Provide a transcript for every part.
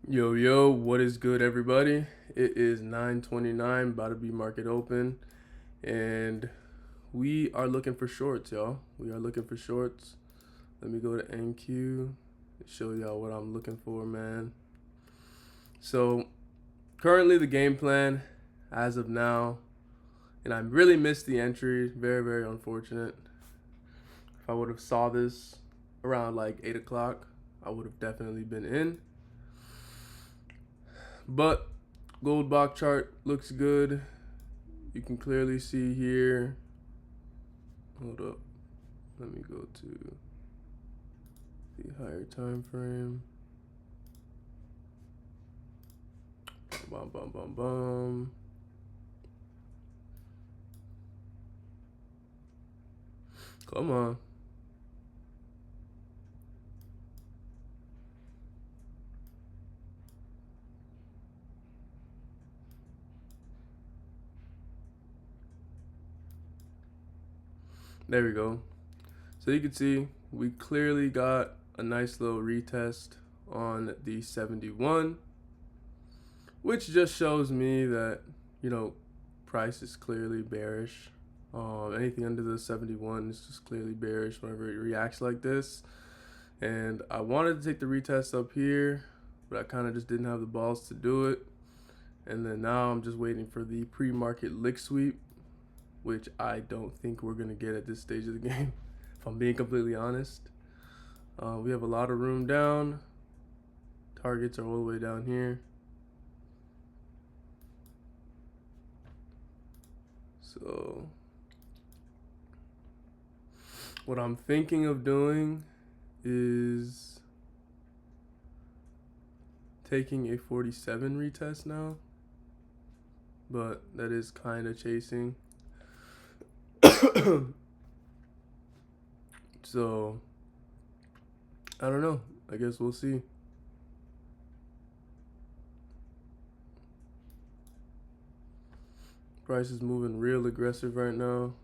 Yo, yo, what is good, everybody? It is 9:29, about to be market open, and we are looking for shorts, y'all. We are looking for shorts. Let me go to NQ, show y'all what I'm looking for, man. So, currently, the game plan as of now, and I really missed the entry. Very, very unfortunate. If I would have saw this around like 8 o'clock, I would have definitely been in. But gold box chart looks good. You can clearly see here. Hold up. Let me go to the higher time frame. Bum bum bum bum. Come on. There we go. So you can see we clearly got a nice little retest on the 71, which just shows me that, you know, price is clearly bearish. Anything under the 71 is just clearly bearish whenever it reacts like this. And I wanted to take the retest up here, but I kind of just didn't have the balls to do it. And then now I'm just waiting for the pre-market lick sweep, which I don't think we're going to get at this stage of the game, if I'm being completely honest. We have a lot of room down. Targets are all the way down here. So what I'm thinking of doing is taking a 47 retest now, but that is kind of chasing. So I don't know. I guess we'll see. Price is moving real aggressive right now.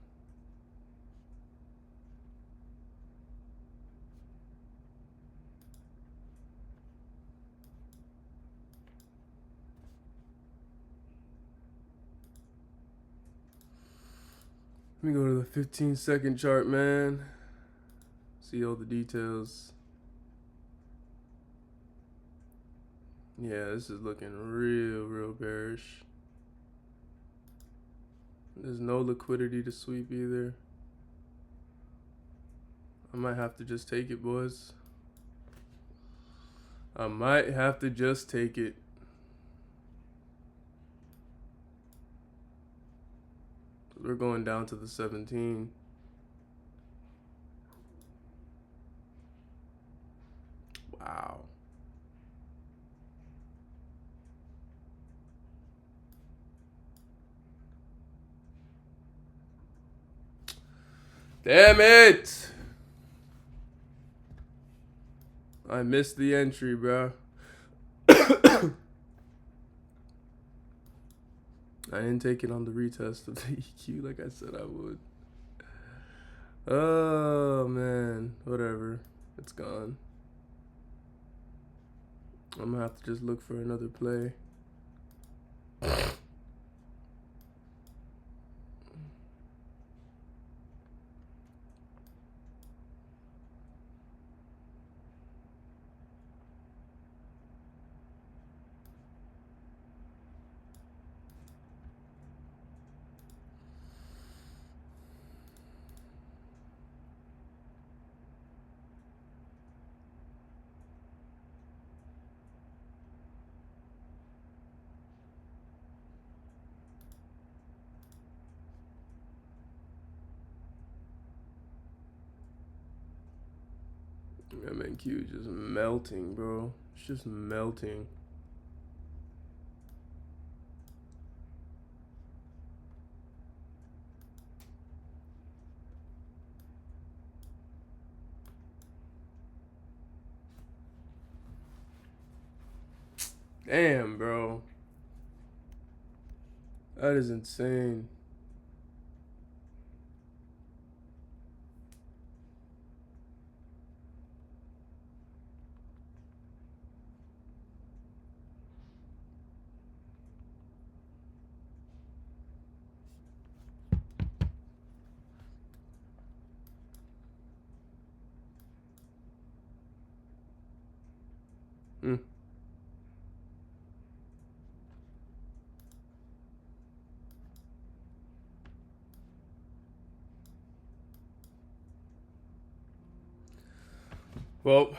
Let me go to the 15-second chart, man. See all the details. Yeah, this is looking real bearish. There's no liquidity to sweep either. I might have to just take it, boys. I might have to just take it. We're going down to the 17. Wow. Damn it! I missed the entry, bro. I didn't take it on the retest of the EQ like I said I would. Oh, man. Whatever. It's gone. I'm gonna have to just look for another play. MNQ is just melting, bro. It's just melting. Damn, bro. That is insane. Hmm. Well,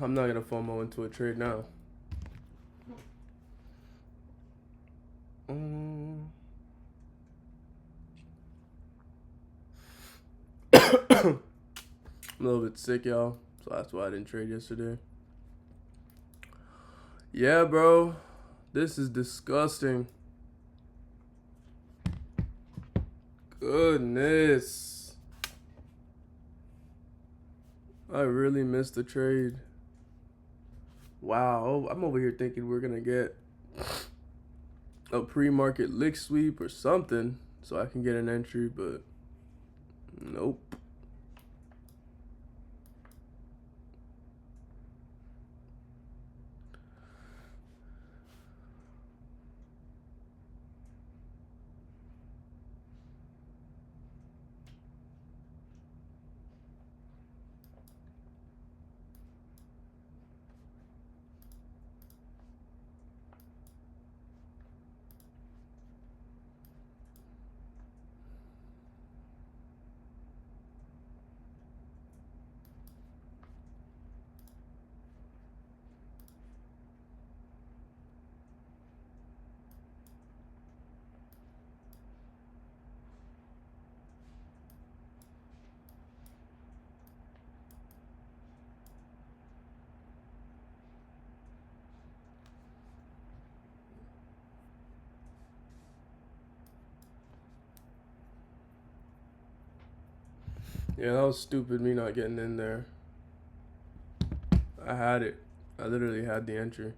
I'm not gonna FOMO into a trade now. I'm a little bit sick, y'all, so that's why I didn't trade yesterday. Yeah, bro, this is disgusting. Goodness, I really missed the trade. Wow, I'm over here thinking we're gonna get a pre-market lick sweep or something so I can get an entry, but nope. Yeah, that was stupid, me not getting in there. I had it. I literally had the entry.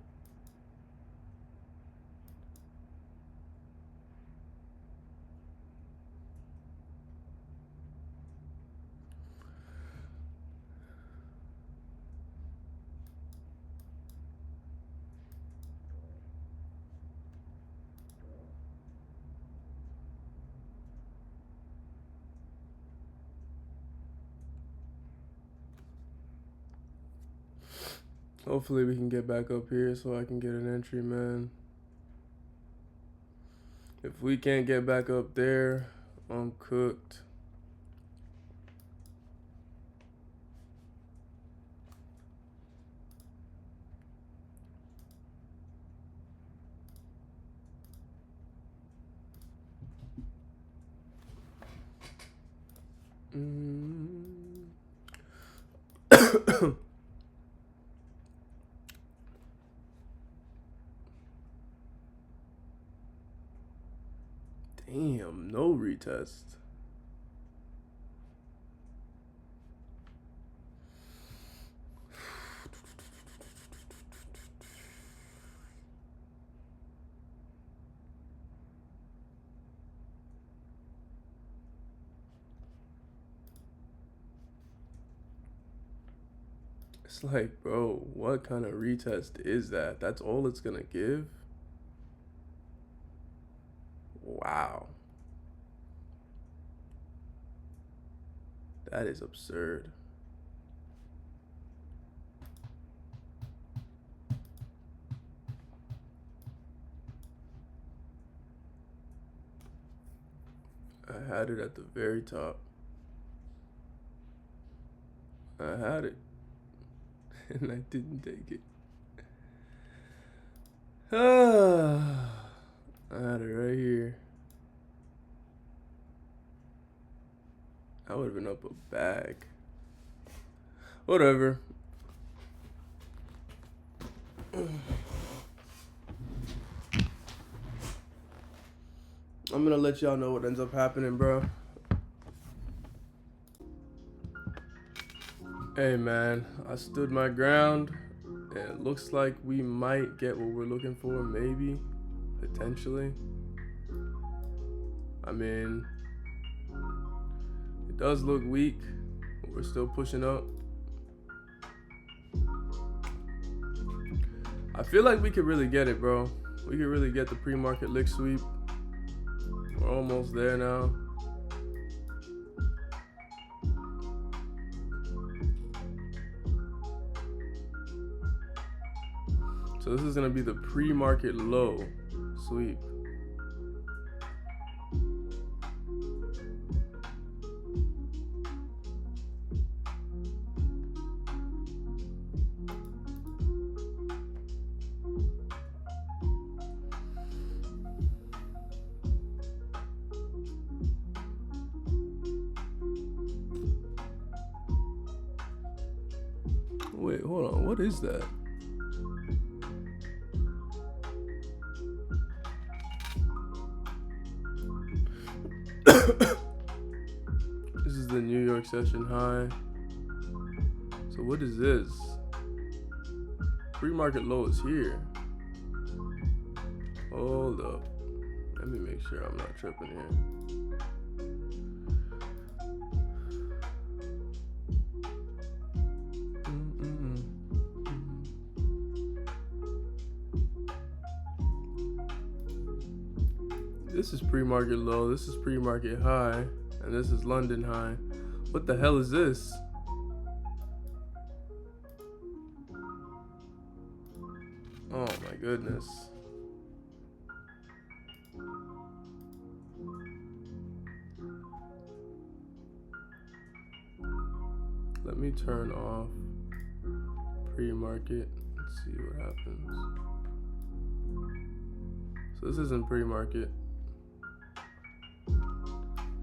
Hopefully we can get back up here so I can get an entry, man. If we can't get back up there, I'm cooked. Damn, no retest. It's like, bro, what kind of retest is that? That's all it's gonna give? Wow. That is absurd. I had it at the very top. I had it. And I didn't take it. I had it right here. I would have been up a bag. Whatever. I'm gonna let y'all know what ends up happening, bro. Hey, man, I stood my ground. And it looks like we might get what we're looking for, maybe, potentially. I mean, it does look weak, but we're still pushing up. I feel like we could really get it, bro. We could really get the pre-market lick sweep. We're almost there now. So this is gonna be the pre-market low sweep. Wait, hold on. What is that? This is the New York session high. So what is this? Pre-market low is here. Hold up. Let me make sure I'm not tripping here. This is pre-market low, this is pre-market high, and this is London high. What the hell is this? Oh my goodness. Let me turn off pre-market. Let's see what happens. So this isn't pre-market.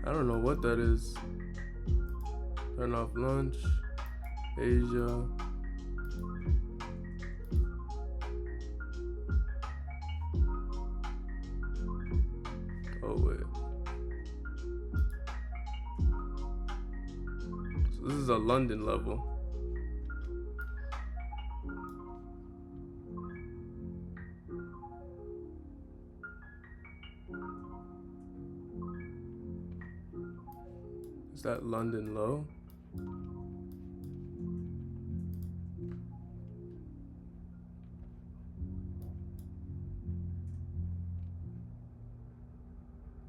I don't know what that is. Turn off lunch. Asia. Oh wait. So this is a London level. Is that London low?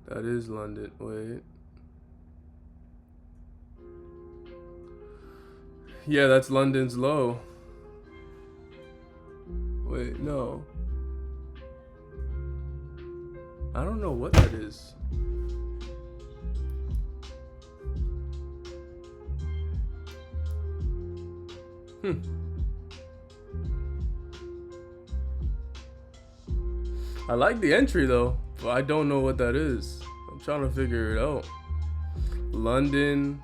That is London. Wait. Yeah, that's London's low. Wait, no. I don't know what that is. I like the entry though, but I don't know what that is. I'm trying to figure it out. London.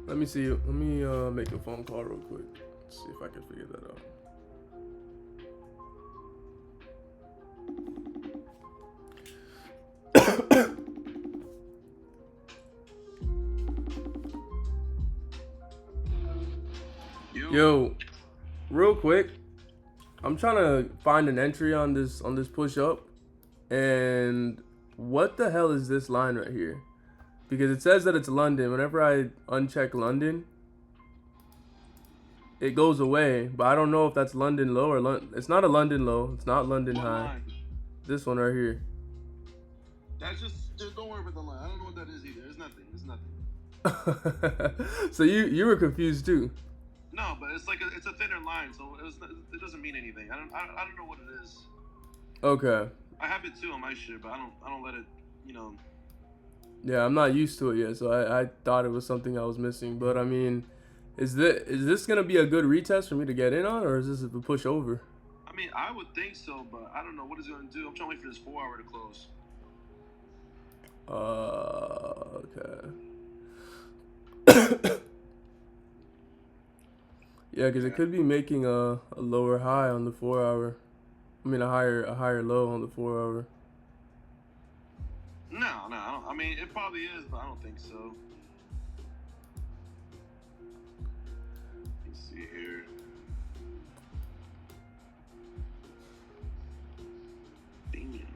Let me see. Let me make a phone call real quick. Let's see if I can figure that out. Yo, real quick, I'm trying to find an entry on this push up, and what the hell is this line right here? Because it says that it's London. Whenever I uncheck London, it goes away, but I don't know if that's London low or it's not a London low. It's not London high. Line? This one right here. That's just don't worry about the line. I don't know what that is either. It's nothing. It's nothing. So you were confused too. No, but it's like it's a thinner line, so it doesn't mean anything. I don't know what it is. Okay. I have it too on my shit, but I don't let it, you know. Yeah, I'm not used to it yet, so I thought it was something I was missing. But I mean, is this gonna be a good retest for me to get in on, or is this a push over? I mean, I would think so, but I don't know what it's gonna do. I'm trying to wait for this 4 hour to close. Okay. Yeah, because it could be making a lower high on the 4 hour. I mean, a higher low on the 4 hour. No, I mean, it probably is, but I don't think so. Let's see here. Damn.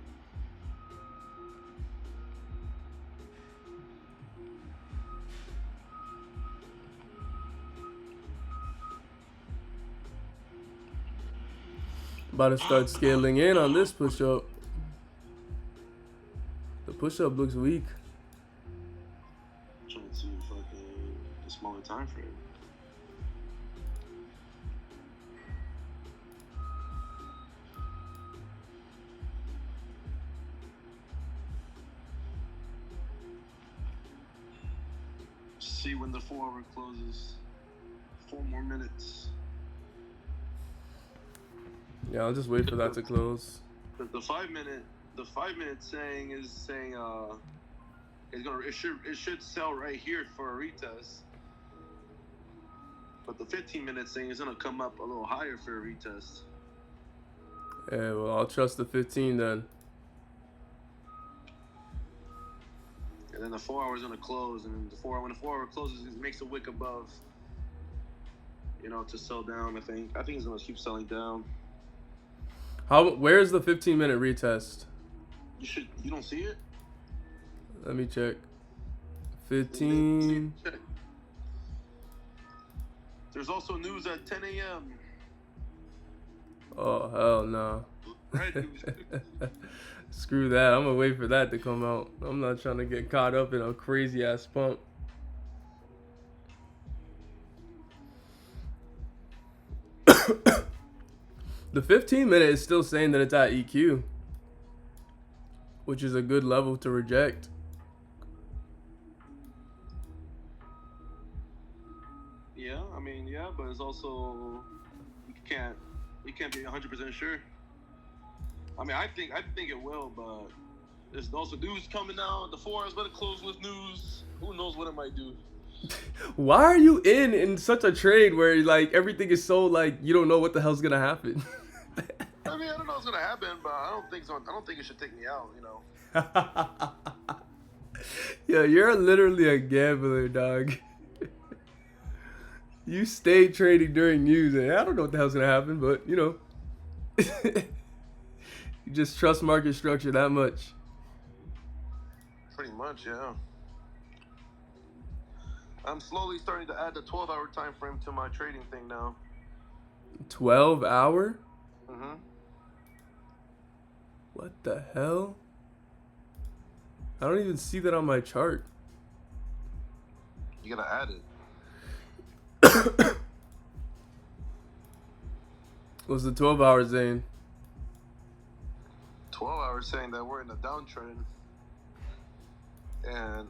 About to start scaling in on this push up. push up looks weak. Trying to see fucking the smaller time frame. See when the 4 hour closes. 4 more minutes. Yeah, I'll just wait for that to close. The 5 minute saying it's gonna it should sell right here for a retest. But the 15-minute saying is gonna come up a little higher for a retest. Yeah, well, I'll trust the 15 then. And then the 4 hour is gonna close, and when the 4 hour closes, it makes a wick above. You know, to sell down. I think it's gonna keep selling down. Where's the 15-minute retest? You don't see it? Let me check. 15. There's also news at 10 a.m. Oh, hell no. Red news. Screw that. I'm gonna wait for that to come out. I'm not trying to get caught up in a crazy ass pump. The 15-minute is still saying that it's at EQ, which is a good level to reject. Yeah, I mean, yeah, but it's also you can't be 100% sure. I mean, I think it will, but there's also news coming out. The 4 is gonna close with news. Who knows what it might do? Why are you in such a trade where like everything is so like you don't know what the hell's gonna happen? I mean, I don't know what's gonna happen, but I don't think it should take me out. You know. Yeah, you're literally a gambler, dog. You stay trading during news, and I don't know what the hell's gonna happen, but you know, you just trust market structure that much. Pretty much, yeah. I'm slowly starting to add the 12-hour time frame to my trading thing now. 12-hour? Mm-hmm. What the hell? I don't even see that on my chart. You gotta add it. What's the 12-hour saying? 12 hours saying that we're in a downtrend, and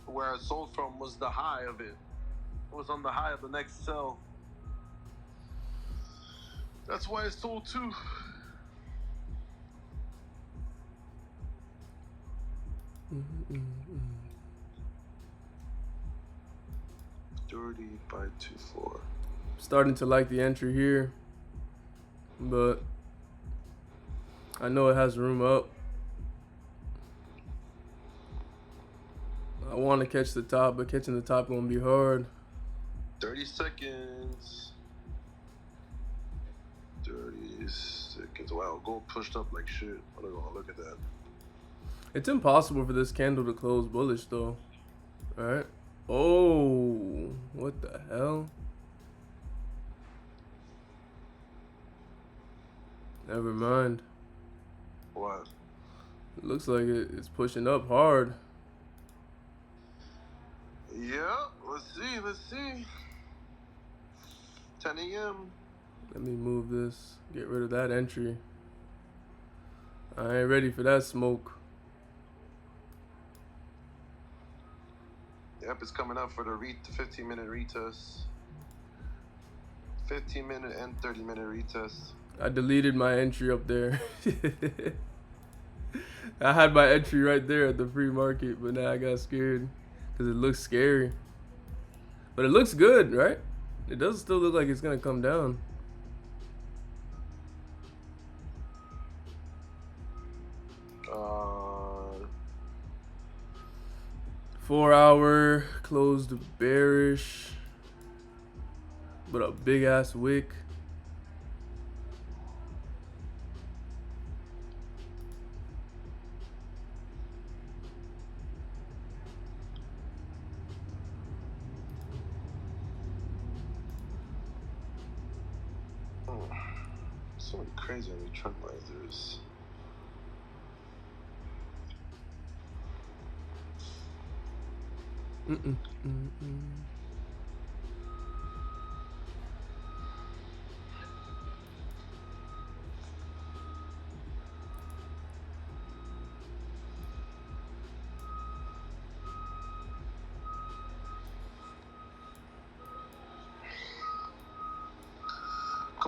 where I sold from was the high of it. It was on the high of the next sell. That's why I sold too. Mm-hmm. 30 by 24. Starting to like the entry here, but I know it has room up. I want to catch the top, but catching the top gonna be hard. 30 seconds. 30 seconds. Wow, gold pushed up like shit. Look at that. It's impossible for this candle to close bullish though. Alright. Oh, what the hell? Never mind. What? It looks like it's pushing up hard. Yeah, let's see. 10 a.m. Let me move this. Get rid of that entry. I ain't ready for that smoke. Yep, it's coming up for the 15-minute retest. 15-minute and 30-minute retest. I deleted my entry up there. I had my entry right there at the free market, but now I got scared because it looks scary. But it looks good, right? It does still look like it's going to come down. Uh, 4 hour closed bearish, but a big ass wick. so many crazy on the trend lines. There's Come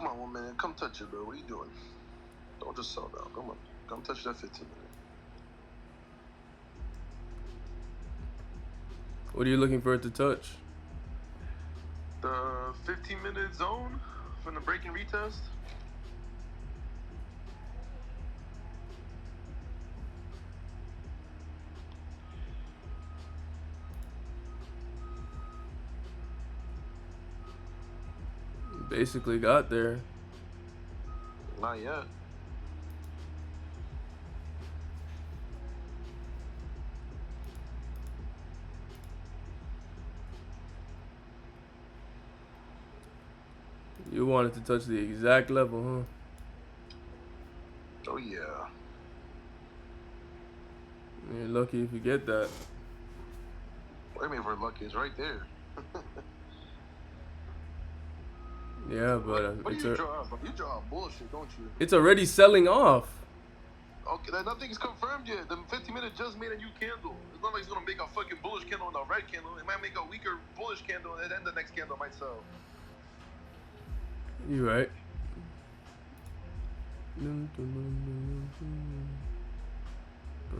on, 1 minute. Come touch it, bro. What are you doing? Don't just sell down. Come on. Come touch that 15 minute. What are you looking for it to touch? The 15-minute zone from the break and retest. Basically got there. Not yet. You wanted to touch the exact level, huh? Oh, yeah. You're lucky if you get that. What do you mean if we're lucky? It's right there. Yeah, but what do you draw? You draw bullshit, don't you? It's already selling off. Okay, nothing's confirmed yet. The 15 minutes just made a new candle. It's not like it's gonna make a fucking bullish candle and a red candle. It might make a weaker bullish candle, and then the next candle might sell. You right. Let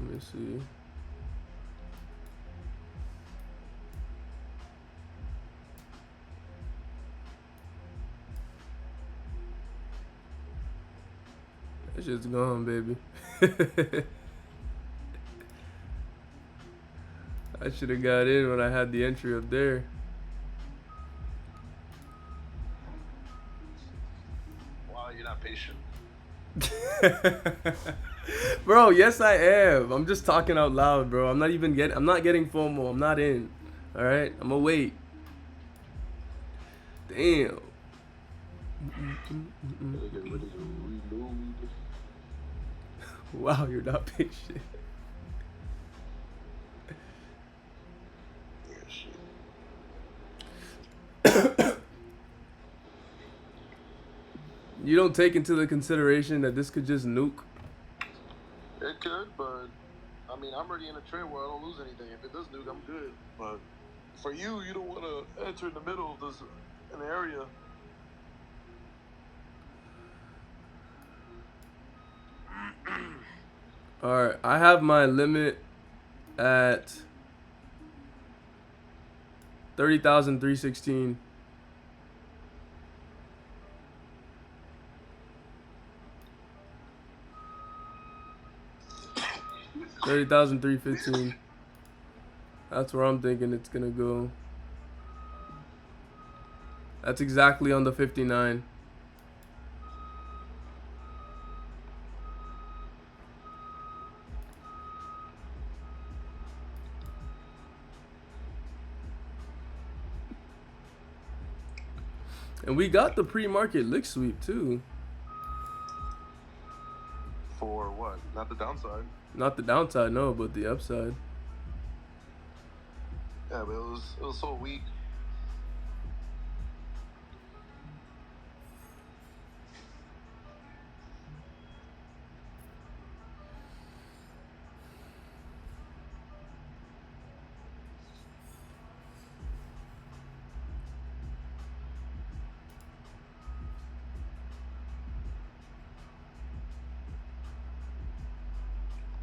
me see. That shit's gone, baby. I should have got in when I had the entry up there. Wow, you're not patient. Bro, yes I am. I'm just talking out loud, bro. I'm not getting FOMO. I'm not in. All right? I'm gonna wait. Damn. Wow, you're not patient. You don't take into the consideration that this could just nuke? It could, but I mean, I'm already in a trade where I don't lose anything. If it does nuke, I'm good. But for you, you don't want to enter in the middle of this an area. All right, I have my limit at 30,316. $30,315. That's where I'm thinking it's gonna go. That's exactly on the 59. And we got the pre-market lick sweep too. For what? Not the downside. Not the downside, no, but the upside. Yeah, but it was so weak.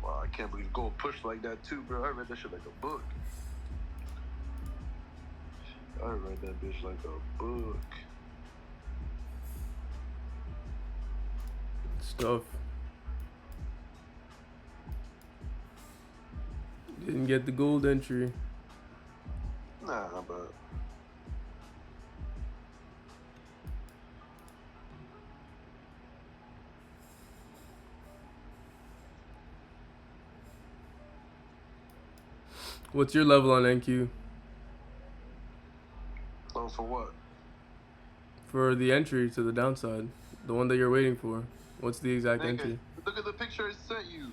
Wow, I can't believe gold pushed like that too, bro. I read that shit like a book. I read that bitch like a book. Stuff. Didn't get the gold entry. Nah, but What's your level on NQ? oh, for what? For the entry to the downside. The one that you're waiting for. What's the exact entry? Look at the picture I sent you.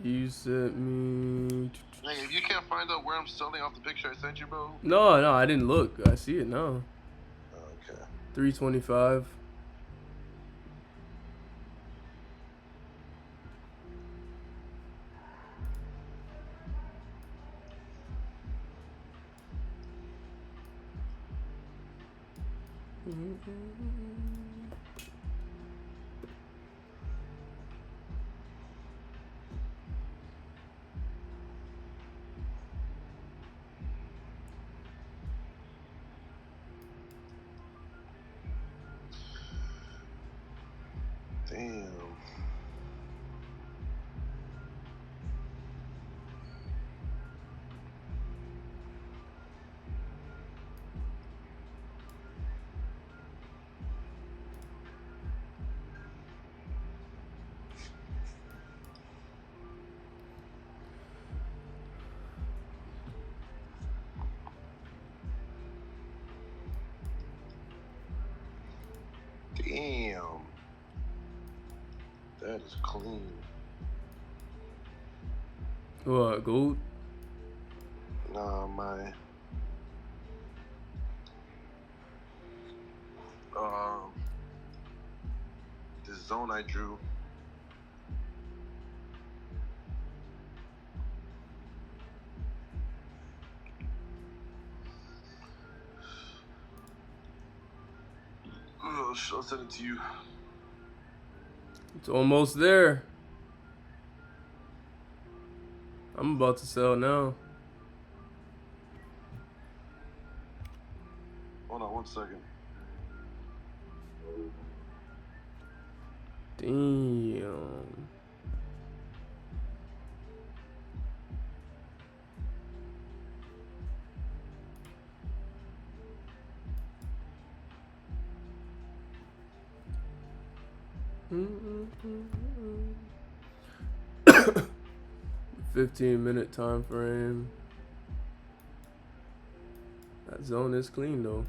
You sent me. Hey, if you can't find out where I'm selling off the picture I sent you, bro. No, no, I didn't look. I see it now. Okay. 325. Damn. Damn. That is clean. What, gold? Nah, my the zone I drew. Oh, I'll send it to you. It's almost there. I'm about to sell now. Hold on 1 second. Damn. Mm-mm-mm-mm. 15-minute time frame. That zone is clean though.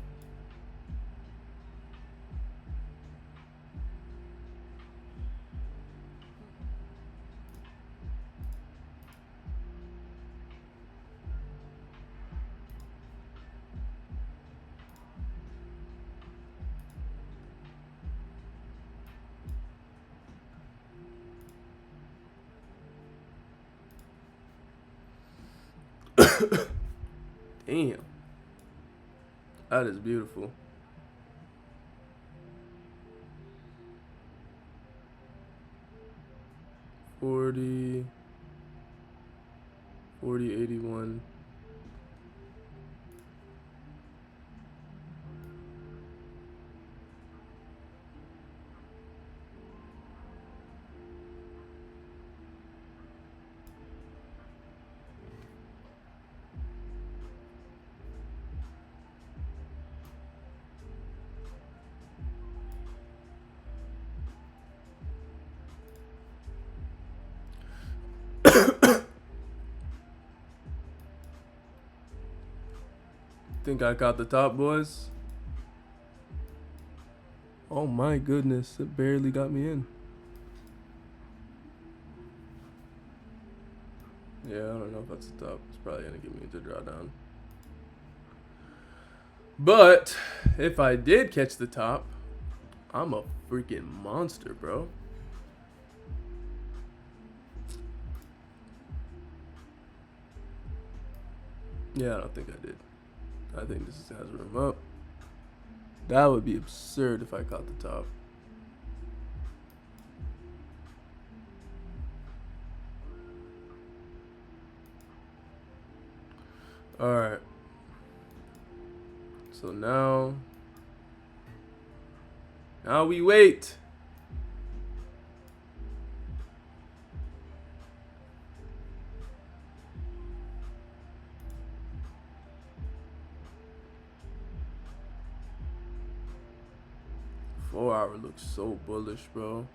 Damn. That is beautiful. $40, $40.81. Think I caught the top, boys? Oh my goodness, it barely got me in. Yeah, I don't know if that's the top. It's probably gonna get me into drawdown. But if I did catch the top, I'm a freaking monster, bro. Yeah, I don't think I did. I think this has room up. That would be absurd if I caught the top. Alright. So now we wait. Four-hour looks so bullish, bro.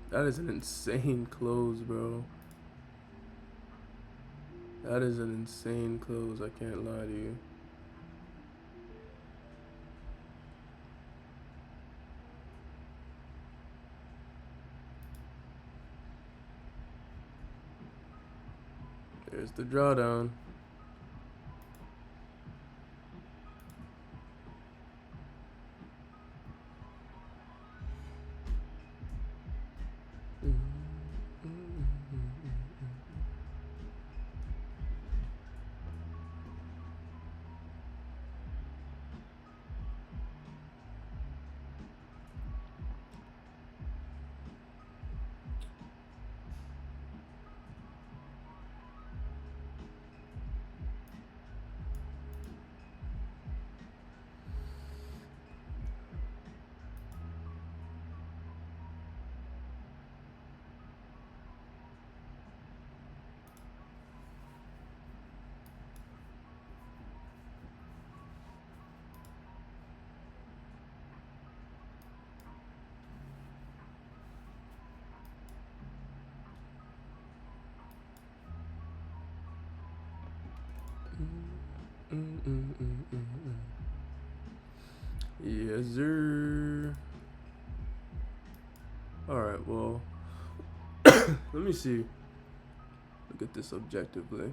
That is an insane close, bro. That is an insane close. I can't lie to you. the drawdown. Yes, sir. Alright, well, let me see. Look at this objectively.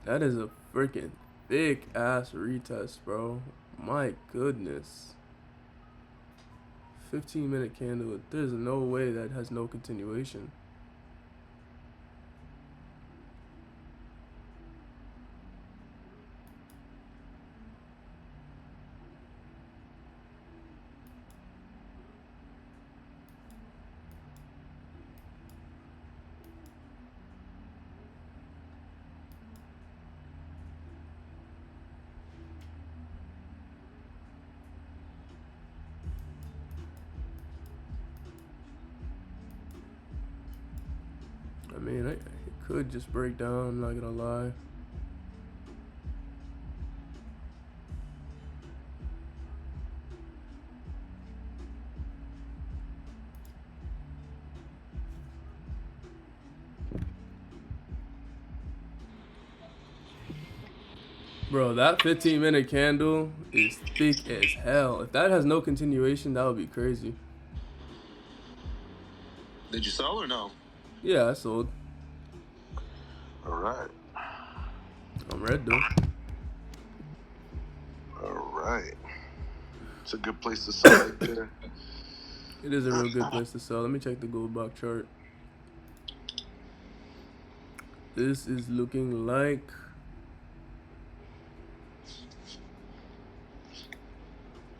That is a freaking thick ass retest, bro. My goodness. 15-minute candle. There's no way that has no continuation. I mean, it could just break down, I'm not gonna lie. Bro, that 15-minute candle is thick as hell. If that has no continuation, that would be crazy. Did you sell or no? Yeah, I sold. All right. I'm red though. All right. It's a good place to sell right there. It is a real good place to sell. Let me check the gold box chart. This is looking like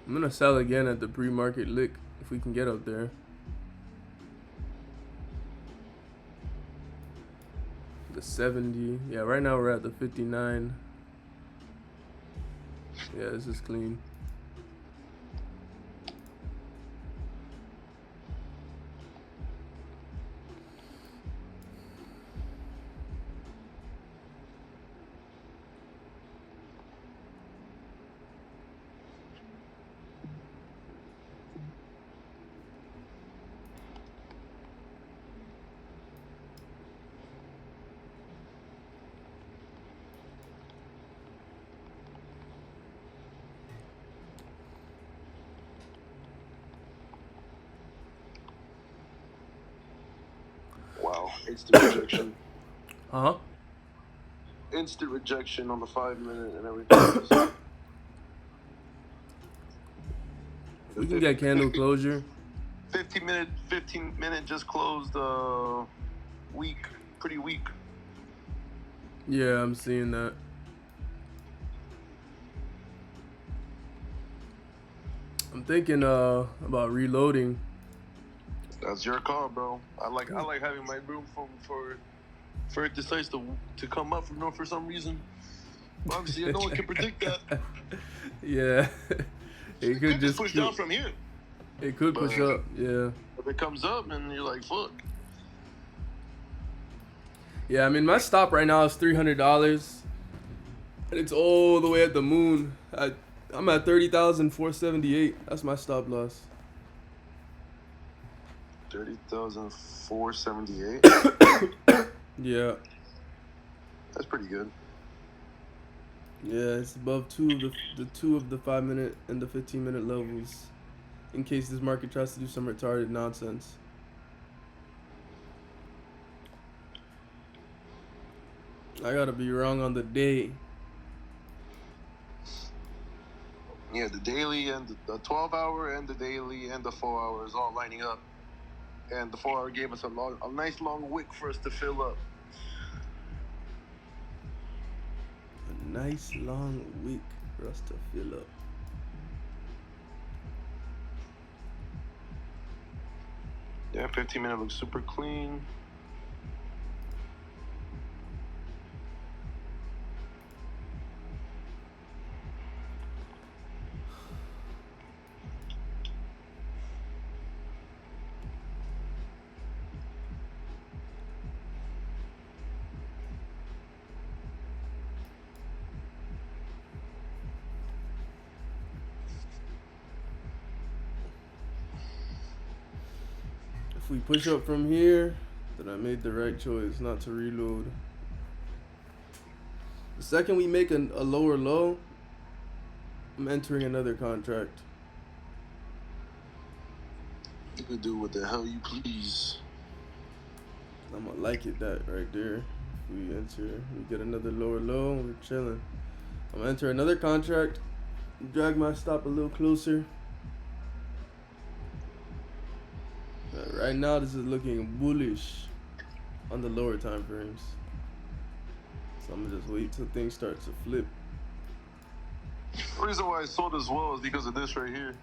I'm gonna sell again at the pre-market lick if we can get up there. The 70. Yeah, right now we're at the 59. Yeah, this is clean. Wow. Instant rejection. Huh? Instant rejection on the 5-minute and everything. We can get candle closure. 15 minute just closed weak, pretty weak. Yeah, I'm seeing that. I'm thinking about reloading. That's your call, bro. I like having my room for it decides to come up for some reason. But obviously, no one can predict that. Yeah. It could just push down from here. It could push up, yeah. If it comes up, and you're like, fuck. Yeah, I mean, my stop right now is $300, and it's all the way at the moon. I'm at 30,478. That's my stop loss. 30,478. Yeah. That's pretty good. Yeah, it's above two of the 5-minute and the 15-minute levels. in case this market tries to do some retarded nonsense. I gotta be wrong on the day. Yeah, the daily and the 12-hour and the daily and the 4-hour is all lining up. And the 4-hour gave us a nice long wick for us to fill up. A nice long week for us to fill up. Yeah, 15-minute looks super clean. If we push up from here, then I made the right choice not to reload. The second we make a lower low, I'm entering another contract. You could do what the hell you please. I'm gonna like it that right there. If we enter, we get another lower low, we're chilling. I'm gonna enter another contract, drag my stop a little closer. Right now, this is looking bullish on the lower time frames. So I'm gonna just wait till things start to flip. The reason why I sold as well is because of this right here.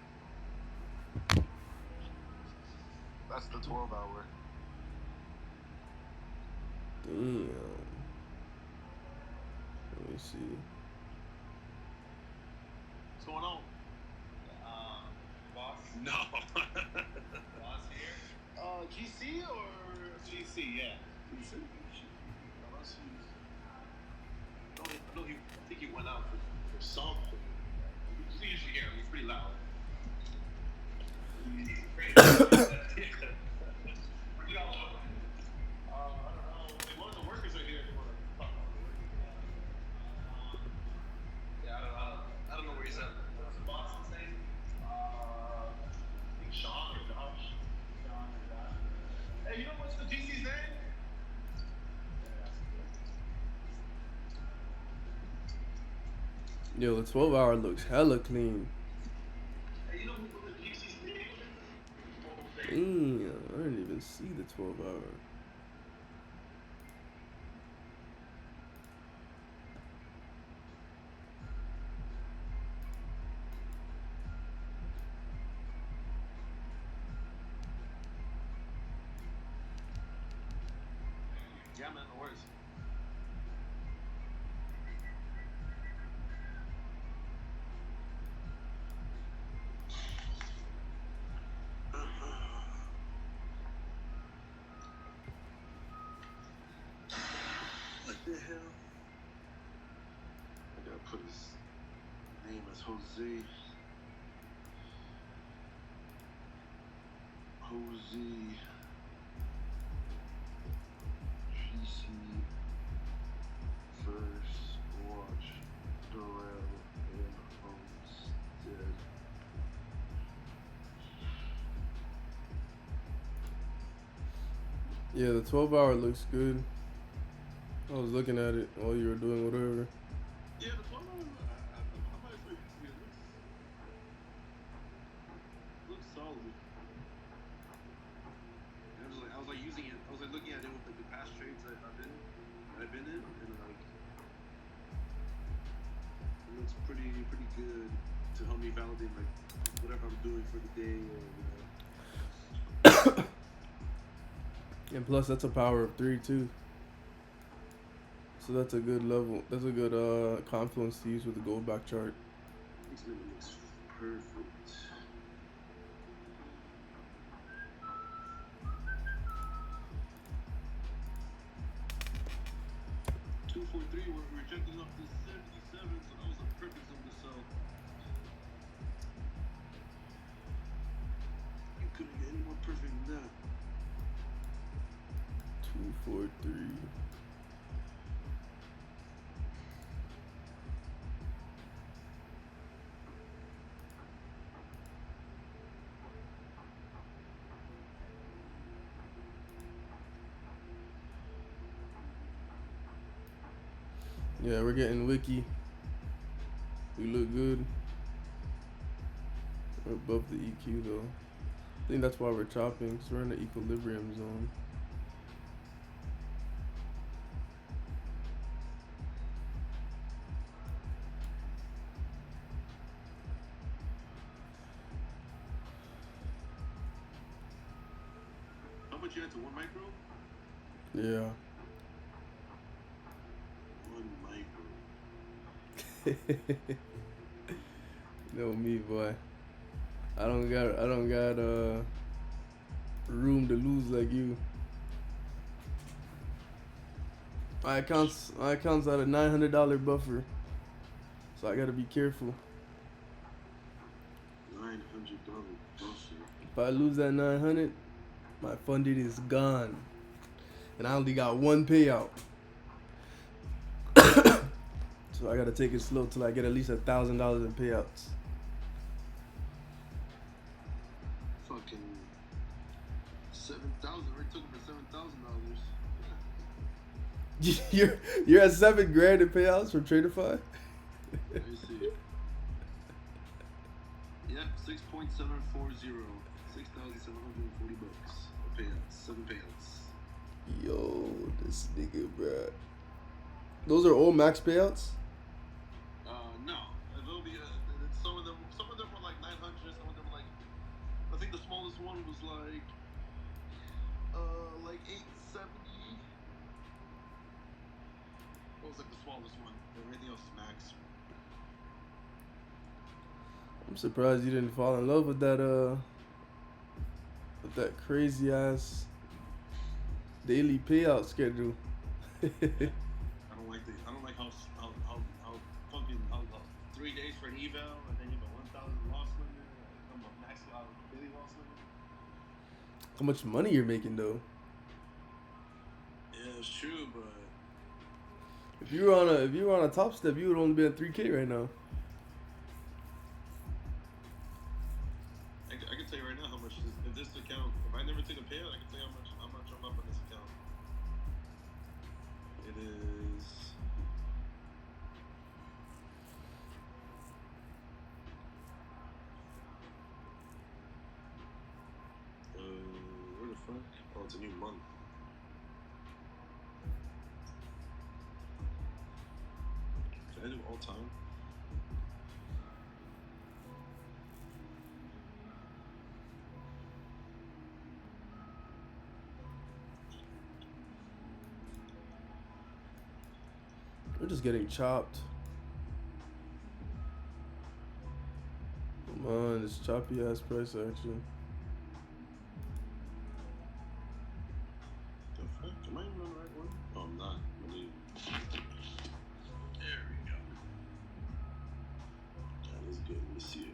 That's the 12-hour. Damn. Let me see. What's going on? Boss? No. Boss here? GC or? GC, yeah. GC? Unless he's... I think he went out for something. You usually hear him. He's pretty loud. He's crazy. Pretty loud. I don't know. One of the workers are here. They want to talk about the workers. Yeah, I don't know where he's at. What's the boss's name? I think Sean or Josh. Hey, you know what's the GC's name? Yo, the 12-hour looks hella clean. Hey, you know what the GC's name is? Damn, I didn't even see the 12-hour. Yeah, man, no worries. What the hell? I gotta put his name as Jose. GC first watch Durrell and Homestead. Yeah, the 12-hour looks good. I was looking at it while you were doing whatever. Yeah, the 12 hour, I might say it looks solid. I was like using it. I was like looking at it with like the past trades I've been in, and like it looks pretty good to help me validate like whatever I'm doing for the day or And plus, that's a power of 3 too. So that's a good level. That's a good confluence to use with the gold back chart. This nigga looks perfect. We're rejecting off this 77, so that was a perfect zone to sell. You couldn't get any more perfect than that. 243. Yeah, we're getting wiki. We look good. We're above the EQ though. I think that's why we're chopping, because we're in the equilibrium zone. How much you had to 1 micro? Yeah. 1 micro. Know me, boy. I don't got room to lose like you. My account's at a $900 buffer, so I gotta be careful. $900 buffer. If I lose that 900, my funded is gone, and I only got one payout. So I gotta take it slow till I get at least $1,000 in payouts. Fucking 7,000. We took him for $7,000. You're at $7,000 in payouts from Traderify. Let me see. Yep, 6.740. $6,740 payouts. 7 payouts. Yo, this nigga, bruh. Those are all max payouts? No. It'll be some of them were like 900, some of them were like, I think the smallest one was like 870. What was like the smallest one? Everything else is max. I'm surprised you didn't fall in love with that crazy ass daily payout schedule. I don't like how fucking how 3 days for an eval and then you have a 1,000 loss limit. I'm a max out daily loss limit. How much money you're making though? Yeah, it's true, but If you were on a top step, you would only be at 3K right now. I can tell you right now how much if this account. If I never take a payout, I can tell you how much I'm up on this account. It is. Where the fuck? Oh, it's a new month. Can I do all time? We're just getting chopped. Come on, this choppy ass price action. The fuck? Am I even on the right one? Oh, I'm not. There we go. That is good. Let me see it.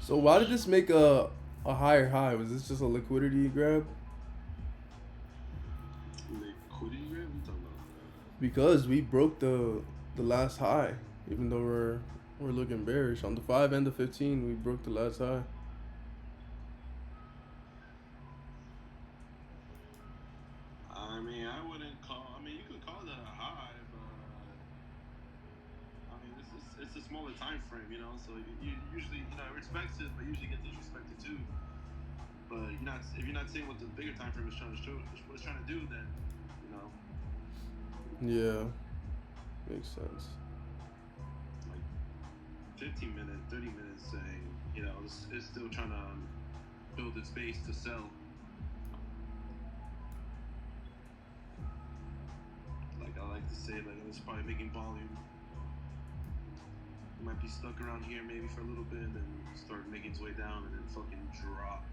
So why did this make a higher high? Was this just a liquidity grab? Liquidity grab? What are you talking about? Because we broke the last high, even though we're looking bearish on the 5 and the 15. We broke the last high. I mean, I wouldn't call. I mean, you could call that a high, but I mean, it's a smaller time frame, you know. So you usually, respects it, but usually get disrespected too. But if you're not seeing what the bigger time frame is trying to show, what it's trying to do, then Yeah, makes sense. like 15 minutes, 30 minutes saying, it's still trying to build its base to sell. Like I like to say, like it's probably making volume. It might be stuck around here maybe for a little bit, and then start making its way down, and then fucking drop.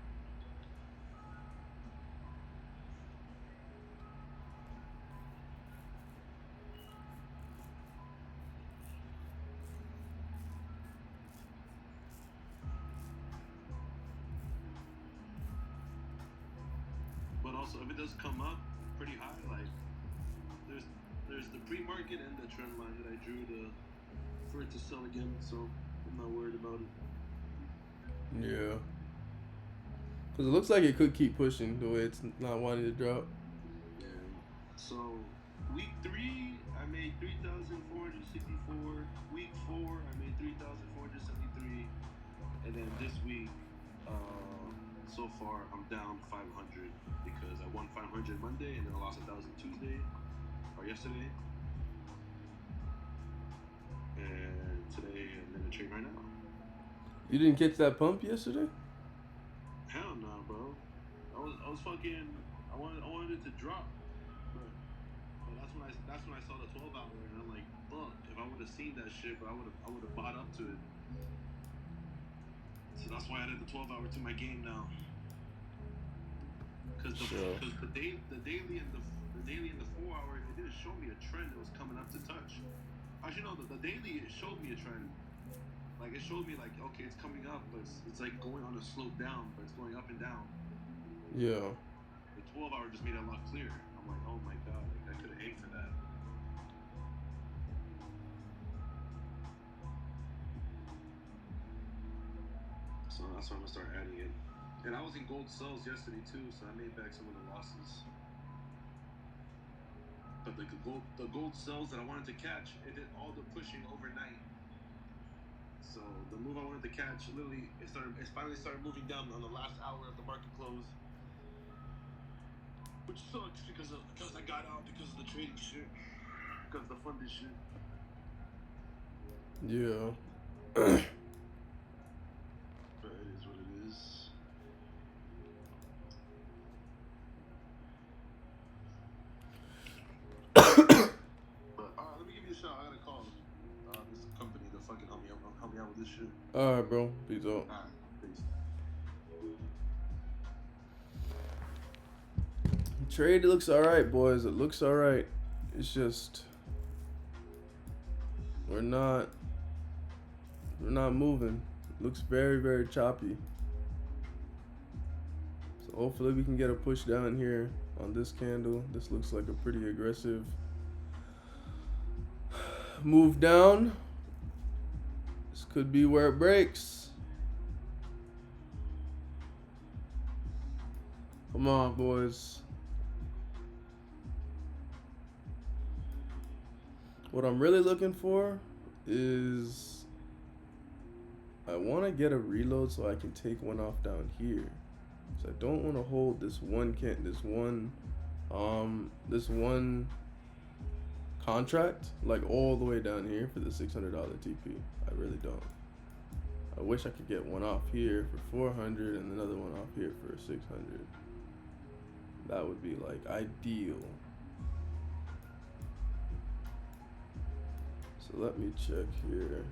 also, if it does come up pretty high, like there's the pre-market and the trend line that I drew for it to sell again. So I'm not worried about it. Yeah. Because it looks like it could keep pushing the way it's not wanting to drop. Yeah. So week 3, I made 3,464. Week 4, I made 3,473. And then this week, so far, I'm down 500 because I won 500 Monday and then I lost 1,000 Tuesday or yesterday. And today, I'm in a trade right now. You didn't catch that pump yesterday? Hell no, bro. I was fucking. I wanted it to drop, but that's when I saw the 12-hour and I'm like, fuck. If I would have seen that shit, but I would have bought up to it. So that's why I added the 12-hour to my game now. Because the daily and the 4-hour, it didn't show me a trend. It was coming up to touch. Actually, no, the daily, it showed me a trend. Like, it showed me, like, okay, it's coming up, but it's like going on a slope down, but it's going up and down. Yeah. The 12-hour just made it a lot clearer. I'm like, oh my god, like, I could have aimed for that. So that's why I'm gonna start adding it. And I was in gold sells yesterday too, so I made back some of the losses. But like the gold sells that I wanted to catch, it did all the pushing overnight. So the move I wanted to catch, literally, it finally started moving down on the last hour of the market close, which sucks because I got out because of the trading shit, because of the funded shit. Yeah. But it is what it is. But let me give you a shout. I got a call. This company to fucking help me out with this shit. Alright, bro. Peace out. Alright, peace. Trade looks alright, boys. It looks alright. It's just we're not moving. It looks very, very choppy. So hopefully we can get a push down here on this candle. This looks like a pretty aggressive move down. This could be where it breaks. Come on, boys. What I'm really looking for is I want to get a reload so I can take one off down here. So I don't want to hold this one contract like all the way down here for the $600 TP. I really don't. I wish I could get one off here for 400 and another one off here for 600. That would be like ideal. So let me check here.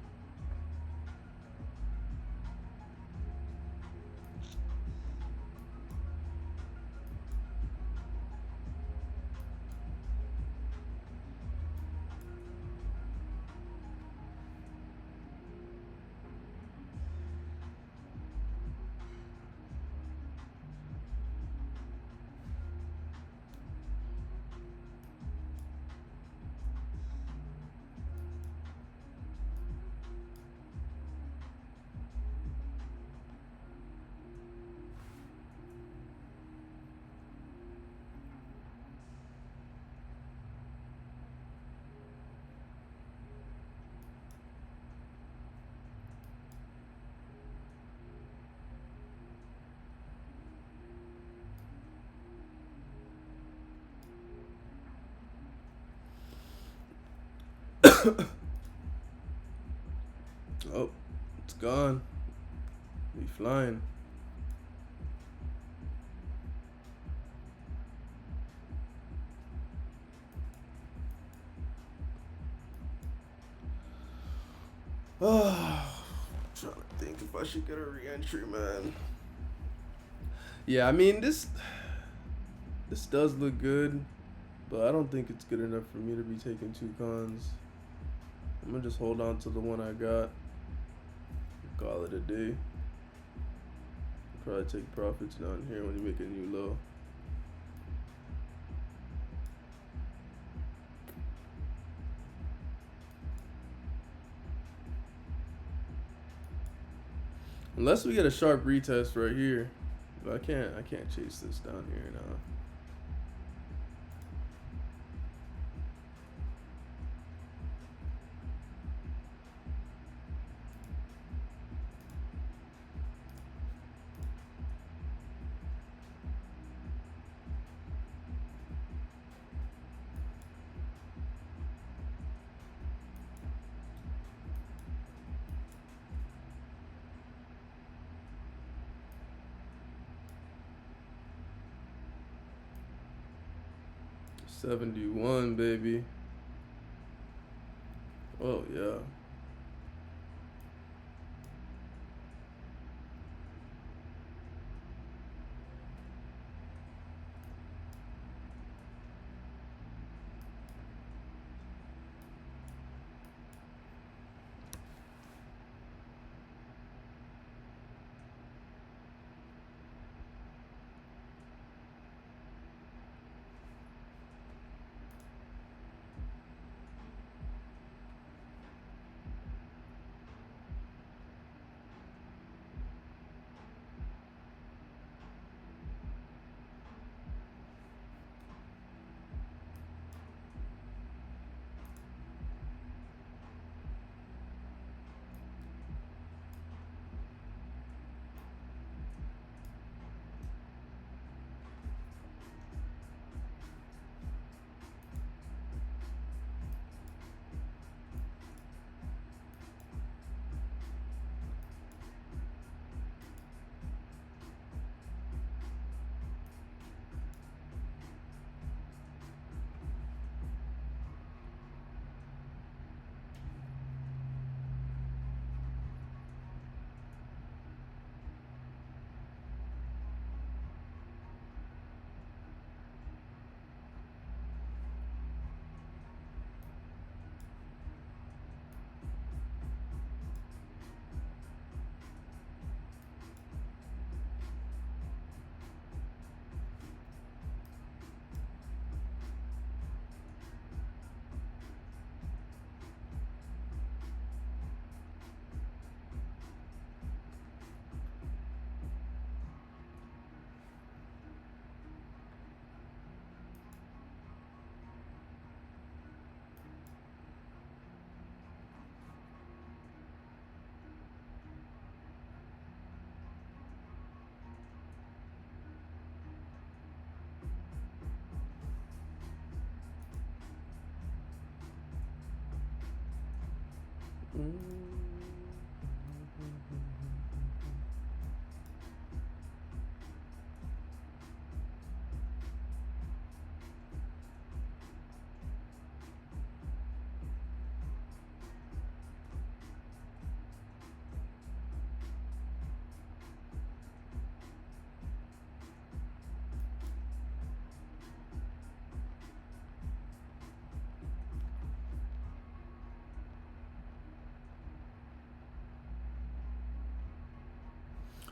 Oh, it's gone. We flying. Oh, I'm trying to think if I should get a re-entry, man. Yeah, I mean this does look good, but I don't think it's good enough for me to be taking two cons. I'm gonna just hold on to the one I got. Call it a day. Probably take profits down here when you make a new low. Unless we get a sharp retest right here. But I can't chase this down here now. $71, baby. Oh yeah.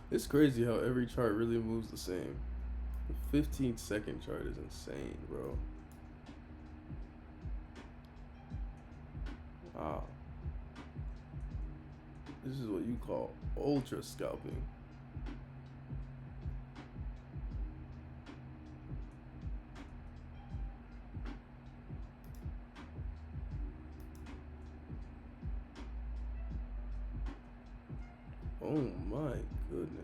It's crazy how every chart really moves the same. The 15-second chart is insane, bro. Wow. This is what you call ultra scalping. Oh my goodness.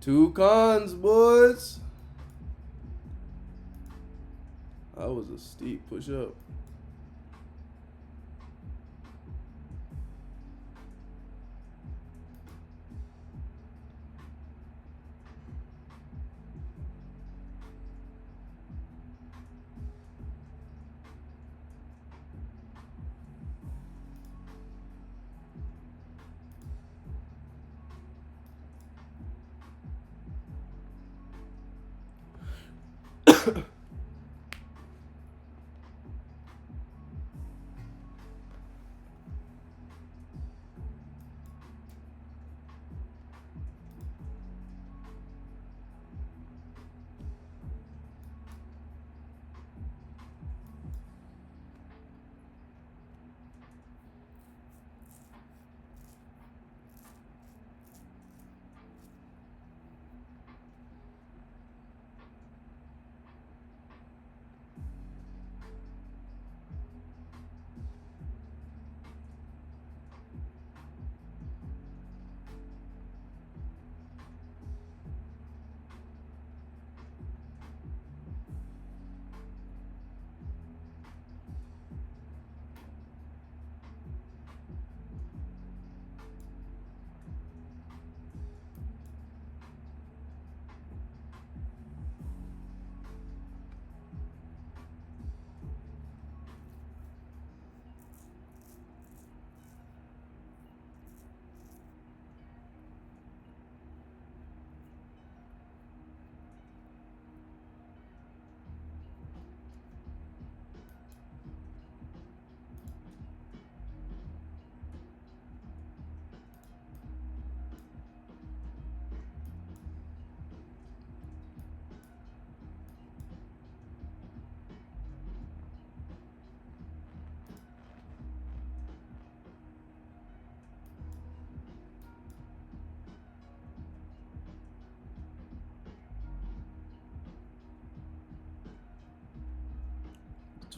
Two cons, boys. That was a steep push up.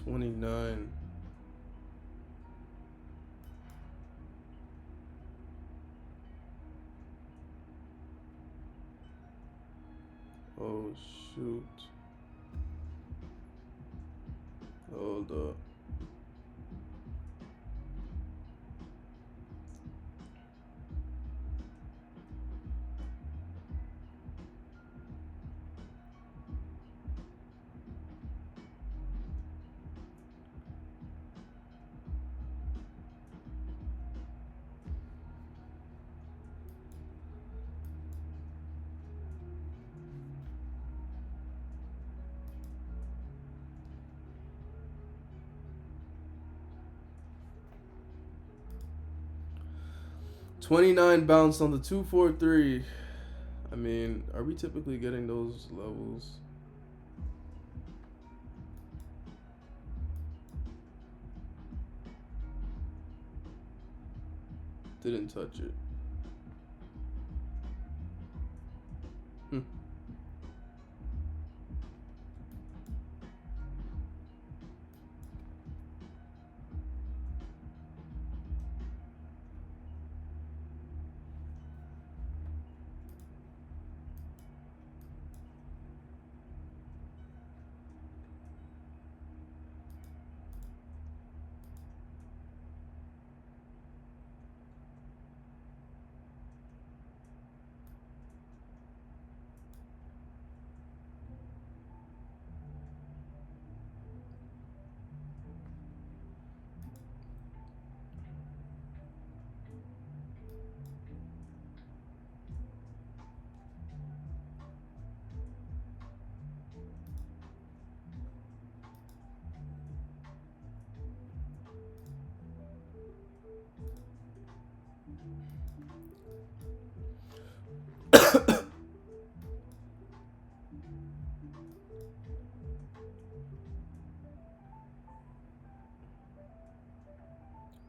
$29. Oh shoot. Hold up. $29 bounced on the 243. I mean, are we typically getting those levels? Didn't touch it. Hmm.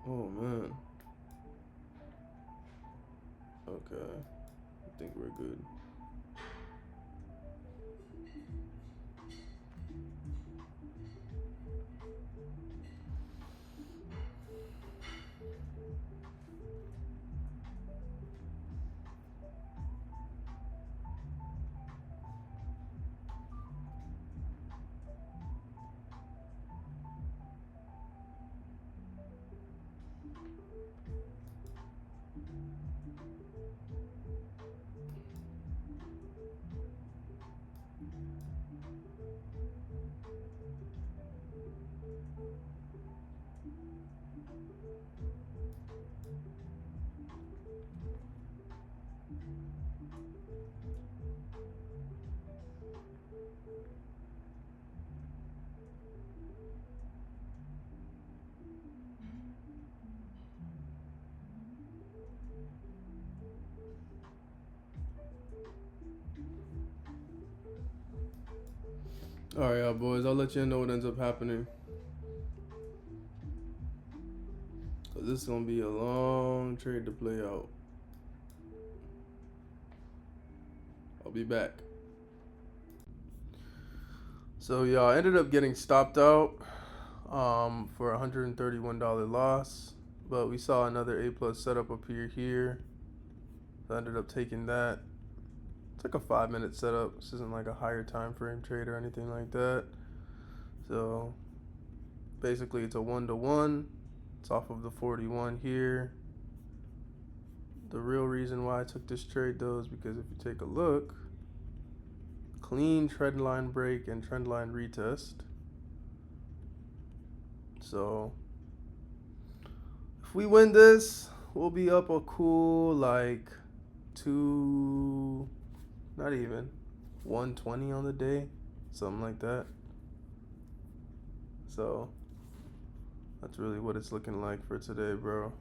Oh man. Okay. I think we're good. All right, y'all boys. I'll let you know what ends up happening. This is gonna be a long trade to play out. I'll be back. So y'all ended up getting stopped out for a $131 loss, but we saw another A plus setup appear here. So I ended up taking that. It's like a 5-minute setup. This isn't like a higher time frame trade or anything like that. So basically it's a 1-to-1. It's off of the 41 here. The real reason why I took this trade though is because if you take a look, clean trend line break and trend line retest. So if we win this, we'll be up a cool like not even 120 on the day, something like that. So that's really what it's looking like for today, bro.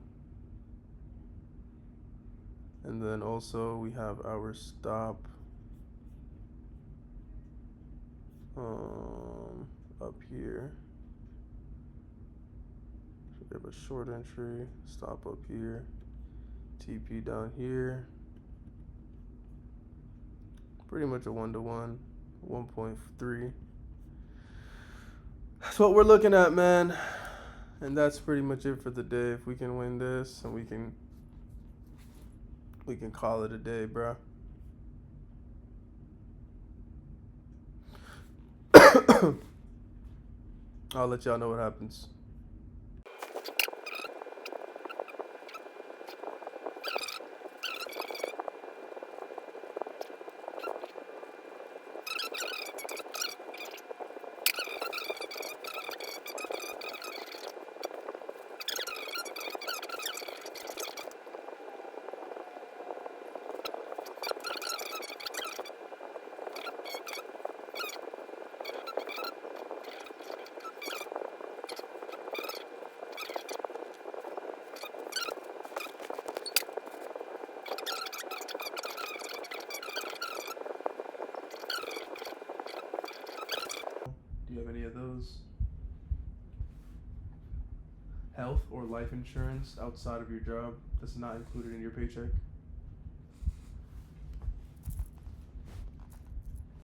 And then also we have our stop up here. So we have a short entry, stop up here, TP down here. Pretty much a 1-to-1, 1.3. That's what we're looking at, man. And that's pretty much it for the day. If we can win this, and we can call it a day, bro. I'll let y'all know what happens. Do you have any of those? Health or life insurance outside of your job that's not included in your paycheck?